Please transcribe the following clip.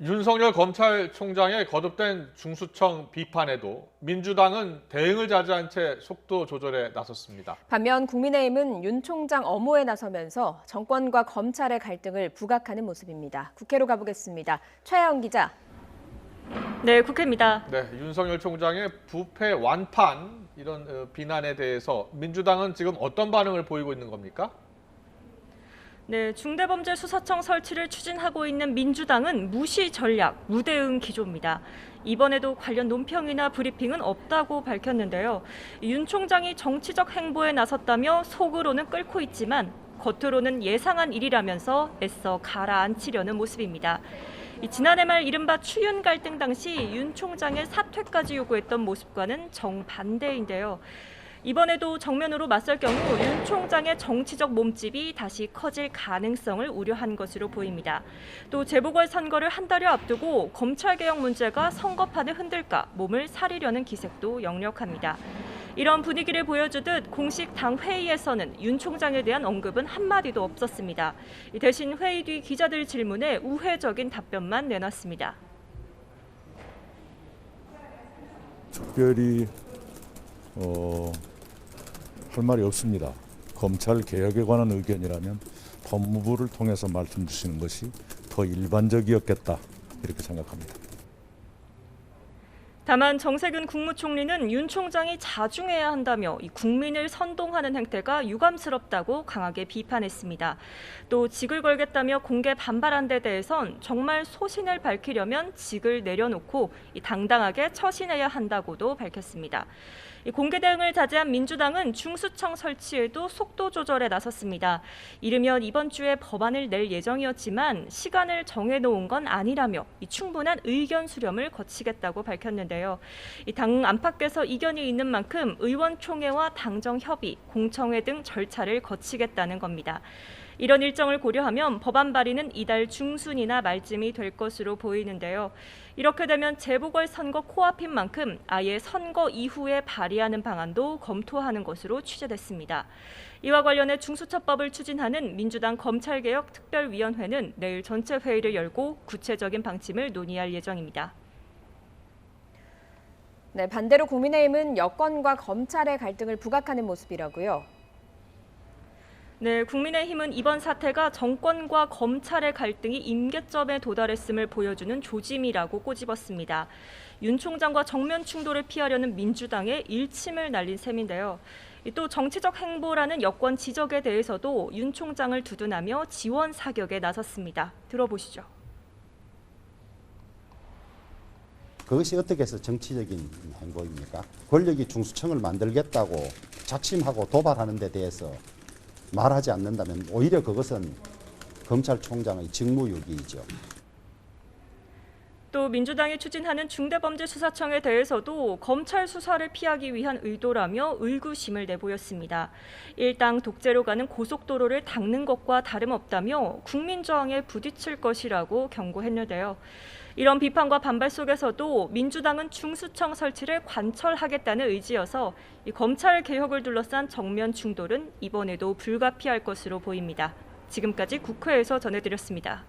윤석열 검찰총장의 거듭된 중수청 비판에도 민주당은 대응을 자제한 채 속도 조절에 나섰습니다. 반면 국민의힘은 윤 총장 엄호에 나서면서 정권과 검찰의 갈등을 부각하는 모습입니다. 국회로 가보겠습니다. 최하영 기자. 네, 국회입니다. 네, 윤석열 총장의 부패 완판 이런 비난에 대해서 민주당은 지금 어떤 반응을 보이고 있는 겁니까? 네, 중대범죄수사청 설치를 추진하고 있는 민주당은 무시 전략, 무대응 기조입니다. 이번에도 관련 논평이나 브리핑은 없다고 밝혔는데요. 윤 총장이 정치적 행보에 나섰다며 속으로는 끓고 있지만 겉으로는 예상한 일이라면서 애써 가라앉히려는 모습입니다. 지난해 말 이른바 추윤 갈등 당시 윤 총장의 사퇴까지 요구했던 모습과는 정반대인데요. 이번에도 정면으로 맞설 경우 윤 총장의 정치적 몸집이 다시 커질 가능성을 우려한 것으로 보입니다. 또 재보궐선거를 한 달여 앞두고 검찰개혁 문제가 선거판을 흔들까 몸을 사리려는 기색도 역력합니다. 이런 분위기를 보여주듯 공식 당 회의에서는 윤 총장에 대한 언급은 한마디도 없었습니다. 대신 회의 뒤 기자들 질문에 우회적인 답변만 내놨습니다. 특별히 할 말이 없습니다. 검찰 개혁에 관한 의견이라면 법무부를 통해서 말씀 주시는 것이 더 일반적이었겠다 이렇게 생각합니다. 다만 정세균 국무총리는 윤 총장이 자중해야 한다며 국민을 선동하는 행태가 유감스럽다고 강하게 비판했습니다. 또 직을 걸겠다며 공개 반발한 데 대해선 정말 소신을 밝히려면 직을 내려놓고 당당하게 처신해야 한다고도 밝혔습니다. 공개 대응을 자제한 민주당은 중수청 설치에도 속도 조절에 나섰습니다. 이르면 이번 주에 법안을 낼 예정이었지만 시간을 정해놓은 건 아니라며 충분한 의견 수렴을 거치겠다고 밝혔는데요. 당 안팎에서 이견이 있는 만큼 의원총회와 당정 협의, 공청회 등 절차를 거치겠다는 겁니다. 이런 일정을 고려하면 법안 발의는 이달 중순이나 말쯤이 될 것으로 보이는데요. 이렇게 되면 재보궐선거 코앞인 만큼 아예 선거 이후에 발의하는 방안도 검토하는 것으로 취재됐습니다. 이와 관련해 중수처법을 추진하는 민주당 검찰개혁 특별위원회는 내일 전체 회의를 열고 구체적인 방침을 논의할 예정입니다. 네, 반대로 국민의힘은 여권과 검찰의 갈등을 부각하는 모습이라고요. 네, 국민의힘은 이번 사태가 정권과 검찰의 갈등이 임계점에 도달했음을 보여주는 조짐이라고 꼬집었습니다. 윤 총장과 정면 충돌을 피하려는 민주당의 일침을 날린 셈인데요. 또 정치적 행보라는 여권 지적에 대해서도 윤 총장을 두둔하며 지원 사격에 나섰습니다. 들어보시죠. 그것이 어떻게 해서 정치적인 행보입니까? 권력이 중수청을 만들겠다고 작심하고 도발하는 데 대해서 말하지 않는다면 오히려 그것은 검찰총장의 직무유기이죠. 또 민주당이 추진하는 중대범죄수사청에 대해서도 검찰 수사를 피하기 위한 의도라며 의구심을 내보였습니다. 일당 독재로 가는 고속도로를 닦는 것과 다름없다며 국민저항에 부딪힐 것이라고 경고했는데요. 이런 비판과 반발 속에서도 민주당은 중수청 설치를 관철하겠다는 의지여서 검찰 개혁을 둘러싼 정면 충돌은 이번에도 불가피할 것으로 보입니다. 지금까지 국회에서 전해드렸습니다.